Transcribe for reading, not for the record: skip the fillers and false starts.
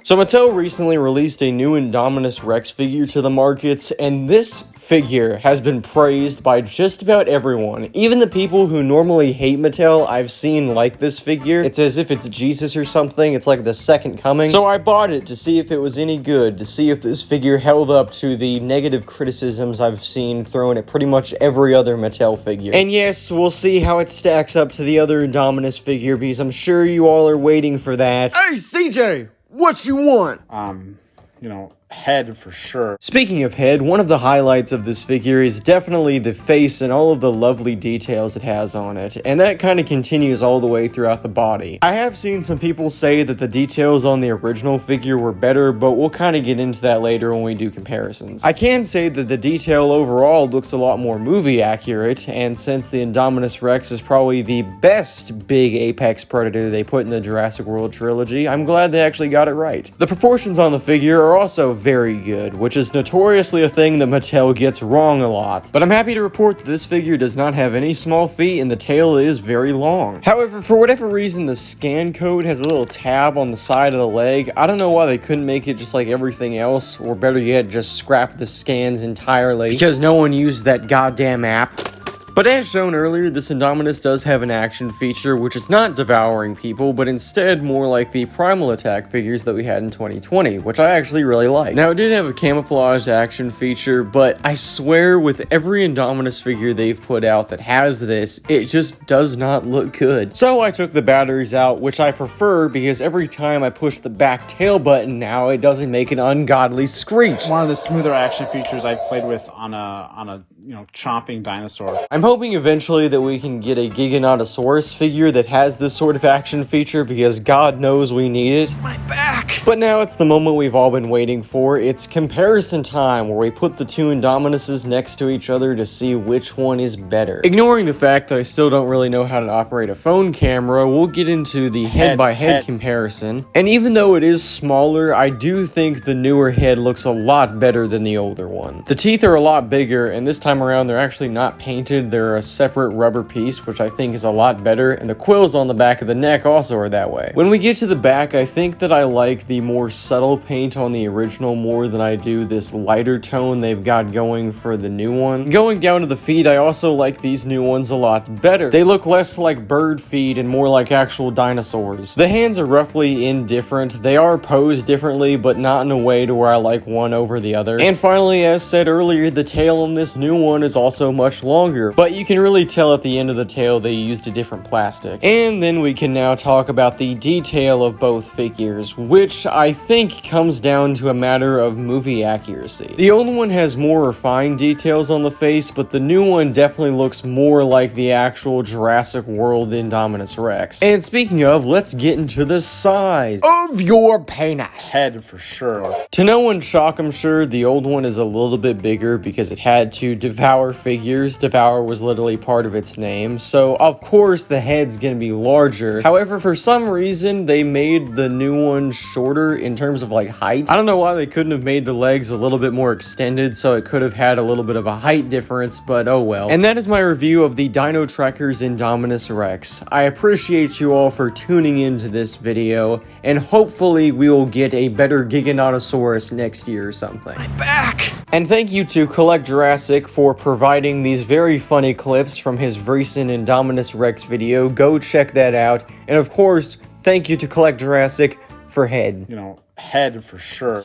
So Mattel recently released a new Indominus Rex figure to the markets, and this figure has been praised by just about everyone. Even the people who normally hate Mattel, I've seen like this figure. It's as if it's Jesus or something. It's like the second coming. So I bought it to see if it was any good, to see if this figure held up to the negative criticisms I've seen thrown at pretty much every other Mattel figure. And yes, we'll see how it stacks up to the other Indominus figure, because I'm sure you all are waiting for that. Hey, CJ! What you want? You know, head for sure. Speaking of head, one of the highlights of this figure is definitely the face and all of the lovely details it has on it, and that kind of continues all the way throughout the body. I have seen some people say that the details on the original figure were better, but we'll kind of get into that later when we do comparisons. I can say that the detail overall looks a lot more movie accurate, and since the Indominus Rex is probably the best big apex predator they put in the Jurassic World trilogy, I'm glad they actually got it right. The proportions on the figure are also very good, which is notoriously a thing that Mattel gets wrong a lot. But I'm happy to report that this figure does not have any small feet and the tail is very long. However, for whatever reason, the scan code has a little tab on the side of the leg. I don't know why they couldn't make it just like everything else, or better yet, just scrap the scans entirely, because no one used that goddamn app. But as shown earlier, this Indominus does have an action feature, which is not devouring people, but instead more like the primal attack figures that we had in 2020, which I actually really like. Now, it did have a camouflaged action feature, but I swear with every Indominus figure they've put out that has this, it just does not look good. So I took the batteries out, which I prefer because every time I push the back tail button now, it doesn't make an ungodly screech. One of the smoother action features I played with on a chomping dinosaur. I'm hoping eventually that we can get a Giganotosaurus figure that has this sort of action feature, because God knows we need it. My back! But now it's the moment we've all been waiting for. It's comparison time, where we put the two Indominuses next to each other to see which one is better. Ignoring the fact that I still don't really know how to operate a phone camera, we'll get into the head-by-head comparison. And even though it is smaller, I do think the newer head looks a lot better than the older one. The teeth are a lot bigger, and this time around they're actually not painted. They're a separate rubber piece, which I think is a lot better, and the quills on the back of the neck also are that way. When we get to the back, I think that I like the more subtle paint on the original more than I do this lighter tone they've got going for the new one. Going down to the feet, I also like these new ones a lot better. They look less like bird feet and more like actual dinosaurs. The hands are roughly indifferent. They are posed differently, but not in a way to where I like one over the other. And finally, as said earlier, the tail on this new one is also much longer, but you can really tell at the end of the tail they used a different plastic. And then we can now talk about the detail of both figures, which I think comes down to a matter of movie accuracy. The old one has more refined details on the face, but the new one definitely looks more like the actual Jurassic World Indominus Rex. And speaking of, let's get into the size of your penis. Head for sure. To no one's shock, I'm sure, the old one is a little bit bigger because it had to devour figures. Devour was literally part of its name, so of course the head's gonna be larger. However, for some reason they made the new one shorter in terms of like height. I don't know why they couldn't have made the legs a little bit more extended, so it could have had a little bit of a height difference, but oh well. And that is my review of the Dino Trackerz Indominus Rex. I appreciate you all for tuning into this video, and hopefully we will get a better Giganotosaurus next year or something. My back! And thank you to Collect Jurassic for providing these very funny clips from his recent Indominus Rex video. Go check that out. And of course, thank you to Collect Jurassic for head. Head for sure.